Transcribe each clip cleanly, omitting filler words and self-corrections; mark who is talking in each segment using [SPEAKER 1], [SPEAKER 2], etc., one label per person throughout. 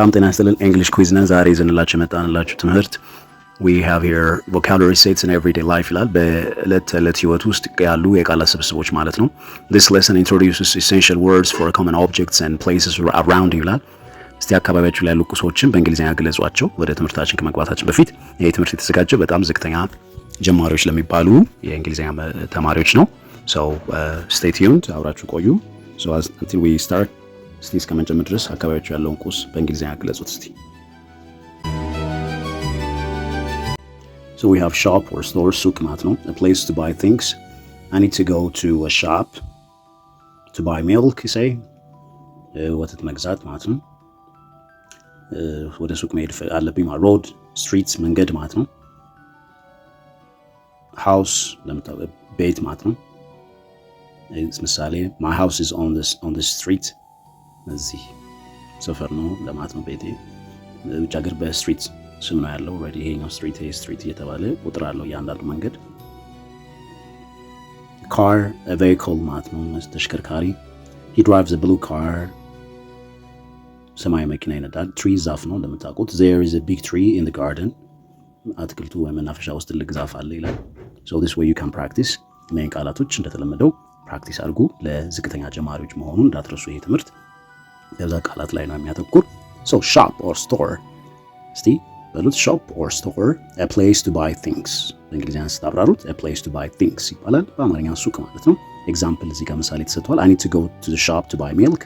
[SPEAKER 1] በጣም ጤና ይስጥልን። እንግሊሽ ኩዊዝ ነን። ዛሬ ይዘንላችሁ የመጣንላችሁ ትምህርት we have here vocabulary sets in everyday life ይላል። በዕለት ተዕለት ህይወት ውስጥ ያሉ የቃላት ስብስቦች ማለት ነው። This lesson introduces essential words for common objects and places around you ይላል። እስቲ አካባቢያችሁ ላይ ያሉ ቁሶችን በእንግሊዝኛ ገለጿቸው። ወደ ትምህርታችን ከመግባታችን በፊት ይህ ትምህርት የተዘጋጀው በጣም ዝቅተኛ ጀማሪዎች ለሚባሉ የእንግሊዝኛ ተማሪዎች ነው። So stay tuned፣ አብራችሁ ቆዩ። So until we start እስቲ እስከመጀመር ድረስ አካባቢያችሁ ያለውን ቁስ በእንግሊዝኛ ገለጹት እስቲ። So we have shop or store, ሱቅ ማለት ነው. A place to buy things. I need to go to a shop to buy milk, you say. ወተት መግዛት ማለት ነው። ወደ ሱቅ መሄድ አለብኝ ማለት road, streets መንገድ ማለት ነው። house ቤት ማለት ነው። ምሳሌ my house is on the street. እዚህ ሰፈር ነው ለማለት ነው ቤቴ። ውጭ ሀገር በስትሪት ስም ነው ያለው። ኦልሬዲ ይሄኛው ስትሪት እየተባለ ቁጥር አለው እያንዳንዱ መንገድ። car a vehicle ማለት ነው ተሽከርካሪ። he drives a blue car ሰማያዊ መኪና ይነዳል። tree ዛፍ ነው እንደምታውቁት። there is a big tree in the garden አትክልቱ ወይም መናፈሻ ውስጥ ትልቅ ዛፍ አለ ይላል። so this way you can practice እነዚህን ቃላቶች እንደተለመደው ፕራክቲስ አድርጉ። ለዝቅተኛ ጀማሪዎች መሆኑን እንዳትረሱ። ይሄ ትምህርት በዛ ቃላት ላይ ነው የሚያተኩር። so shop or store እስቲ በሉት shop or store a place to buy things በእንግሊዝኛ ስታብራሩት a place to buy things ይባላል። በአማርኛ ሱቅ ማለት ነው። ኤግዛምፕል እዚህ ጋር ምሳሌ ተሰጥቷል። I need to go to the shop to buy milk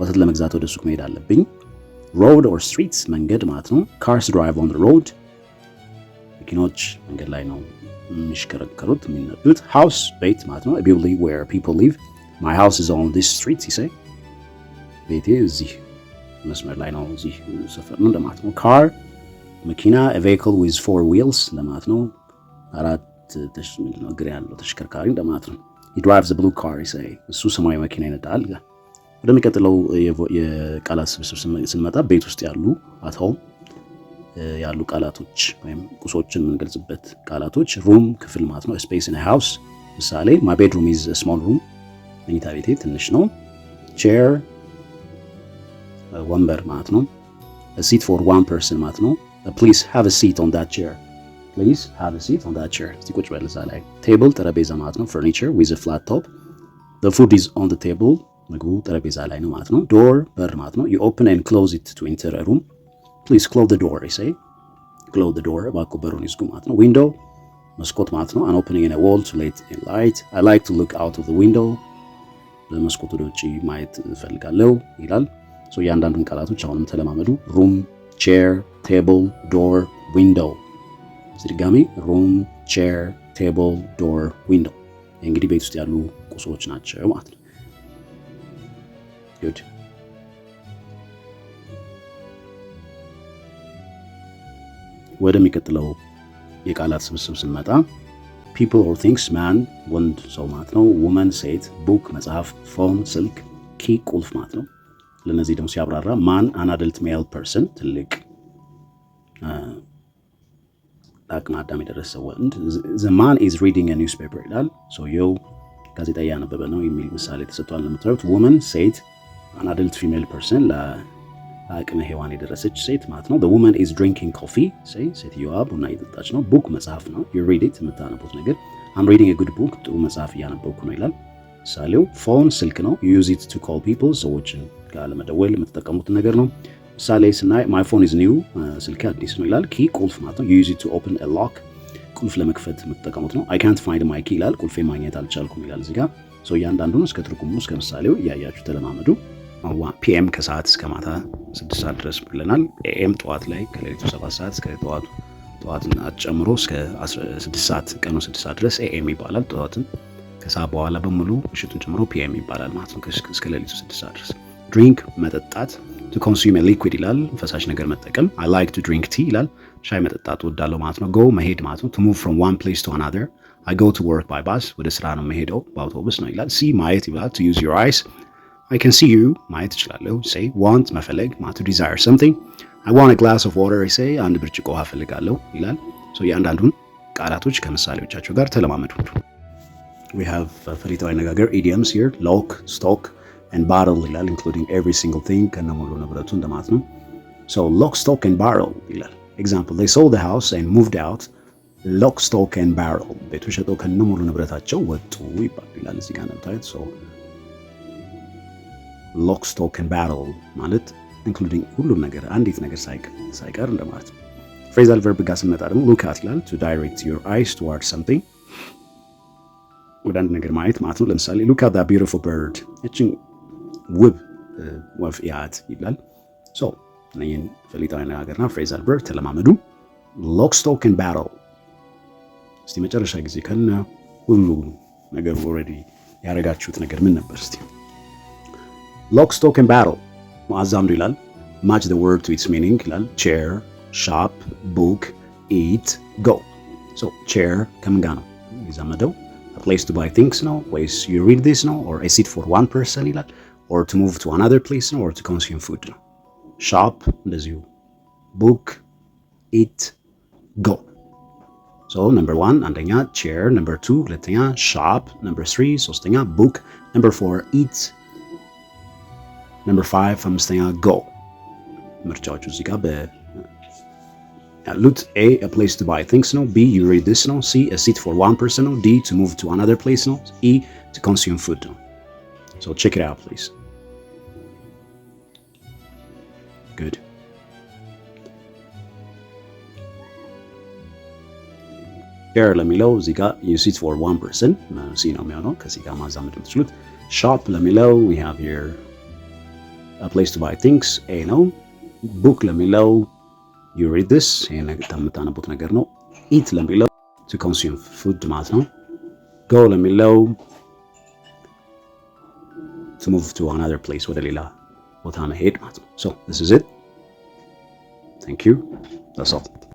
[SPEAKER 1] ወተት ለመግዛት ወደ ሱቅ መሄድ አለብኝ። road or streets መንገድ ማለት ነው። cars drive on the road መኪኖች መንገድ ላይ ነው የሚሽከረከሩት የሚነዱት። house ቤት ማለት ነው። a building where people live. my house is on this street you say ቤቴ እዚህ መስመር ላይ ነው እዚህ ሰፈር ነው እንደማለት ነው። car መኪና a vehicle with 4 wheels ለማለት ነው። አራት እግር ያለው ተሽከርካሪ እንደማለት ነው። he drives a blue car you say እሱ ሰማያዊ መኪና ይነዳል። ወደሚቀጥለው የቃላት ስብስብ ስንመጣ ቤት ውስጥ ያሉ at home ያሉ ቃላቶች ወይም ቁሶችን የምንገልጽበት ቃላቶች room ክፍል ማለት ነው። space in a house ምሳሌ my bedroom is a small room መኝታ ቤቴ ትንሽ ነው። chair ወንበር ማለት ነው። a seat for one person ማለት ነው። please have a seat on that chair please have a seat on that chair እስቲ ቁጭ በል እዛ ላይ። table ጠረጴዛ ማለት ነው። furniture with a flat top the food is on the table ምግቡ ጠረጴዛ ላይ ነው ማለት ነው። door በር ማለት ነው። you open and close it to enter a room please close the door I say close the door እባክዎ በሩን ይዝጉ ማለት ነው። window መስኮት ማለት ነው። an opening in a wall to let in light I like to look out of the window በመስኮት ወደ ውጪ ማየት እፈልጋለሁ ይላል። ሶ እያንዳንዱን ቃላቶች አሁንም ተለማመዱ። room chair table door window ድጋሚ room chair table door window እንግዲህ ቤት ውስጥ ያሉ ቁሶች ናቸው ማለት ነው። good ወደሚቀጥለው የቃላት ስብስብ ስንመጣ people or things man ወንድ ሰው ማለት ነው። woman ሴት book መጽሐፍ phone ስልክ key ቁልፍ ማለት ነው። ለነዚህ ደግሞ ሲያብራራ man an adult male person ትልቅ አቅመ አዳም የደረሰ ወንድ። the man is reading a newspaper ይላል። ሰውየው ጋዜጣ እያነበበ ነው የሚል ምሳሌ ተሰጥቷል። ለምትረዱት woman ሴት an adult female person ለአቅመ ሔዋን የደረሰች ሴት ማለት ነው። the woman is drinking coffee ሴትየዋ ቡና እየጠጣች ነው። book መጽሐፍ ነው። you read it የምታነቡት ነገር። I'm reading a good book ጥሩ መጽሐፍ እያነበብኩ ነው ይላል። ምሳሌው phone ስልክ ነው። you use it to call people ሰዎችን ጋር ለመደወል የምትጠቀሙት ነገር ነው። ምሳሌ ስናይ my phone is new ስልክ አዲስ ነው ይላል። key ቁልፍ ማለት ነው። you use it to open a lock ቁልፍ ለመክፈት የምትጠቀሙት ነው። I can't find my key ይላል። ቁልፌ ማግኘት አልቻልኩም ይላል እዚህ ጋር። እያንዳንዱን እስከ ትርጉሙ እስከ ምሳሌው እያያችሁ ተለማመዱ። ፒኤም ከሰዓት እስከ ማታ 6 ሰዓት ድረስ ብለናል። ኤኤም ጠዋት ላይ ከሌሊቱ 7 ሰዓት እስከ ጠዋትን ጨምሮ እስከ 6 ሰዓት ቀኑ 6 ሰዓት ድረስ ኤኤም ይባላል። ጠዋትን ከሰዓት በኋላ በሙሉ ምሽቱን ጨምሮ ፒኤም ይባላል ማለት ነው። እስከ ሌሊቱ 6 ሰዓት ድረስ። ድሪንክ መጠጣት to consume a liquid ይላል። ፈሳሽ ነገር መጠቀም። I like to drink tea ይላል። ሻይ መጠጣት ወዳለው ማለት ነው። go መሄድ ማለት ነው። to move from one place to another I go to work by bus ወደ ስራ ነው መሄደው በአውቶቡስ ነው ይላል። see ማየት ይላል። to use your eyes I can see you ማየት እችላለሁ። say want መፈለግ ማለት to desire something I want a glass of water I say አንድ ብርጭቆ ውሃ እፈልጋለሁ ይላል። እያንዳንዱን ቃላቶች ከምሳሌዎቻቸው ጋር ተለማመዱ። we have ፈሊጣዊ አነጋገር idioms here lock stock and bottle ይላል including every single thing ከነሙሉ ንብረቱ እንደማለት ነው። So lock, stock and barrel ይላል። Example, they sold the house and moved out. Lock, stock and barrel. ቤቱ ሸጠው ከነሙሉ ንብረታቸው ወጡ ይላል እዚህ ጋር እንደምታዩት። So lock, stock and barrel ማለት including ሁሉም ነገር አንዲት ነገር ሳይቀር እንደማለት ነው። ፍሬዛል ቨርብ ጋር ስንመጣ ደግሞ look at ይላል to direct your eyes towards something ወደ አንድ ነገር ማየት ማለት ነው። ለምሳሌ look at that beautiful bird እችን ውብ ወፍ ያት ይላል። ሶ እነዚህን ፈሊጣዊ አነጋገርና ፍሬዛል ቨርብ ተለማመዱ። lock, stock and barrel እስቲ መጨረሻ ጊዜ ከነ ሁሉ ነገር ኦልሬዲ ያረጋችሁት ነገር ምን ነበር? እስቲ lock, stock and barrel አዛምዱ ይላል። match the word to its meaning ይላል። chair, shop, book, eat, go. so chair ከምን ጋር ነው ይዛመደው? a place to buy things ነው ወይስ you read this ነው or a seat for one person ይላል or to move to another place ነው or to consume food ነው። shop እንደዚሁ book, eat, go. so number 1 አንደኛ chair, number 2 ሁለተኛ shop, number 3 ሶስተኛ book, number 4 eat, number 5 አምስተኛ go። ምርጫዎቹ እዚህ ጋር ያሉት A a place to buy things ነው፣ B you read this ነው፣ C a seat for one person ነው፣ D to move to another place ነው፣ E to consume food ነው። so check it out please. good. chair ለሚለው እዚህ ጋር you sit for one person C ነው የሚሆነው ከዚህ ጋር ማዛመድ የምትችሉት። shop ለሚለው we have here a place to buy things A ነው። book ለሚለው you read this ይሄን የምታነቡት ነገር ነው። eat ለሚለው to consume food ማለት ነው። go ለሚለው to move to another place ወደ ሌላ ቦታ መሄድ ማለት ነው። so this is it. thank you. that's all.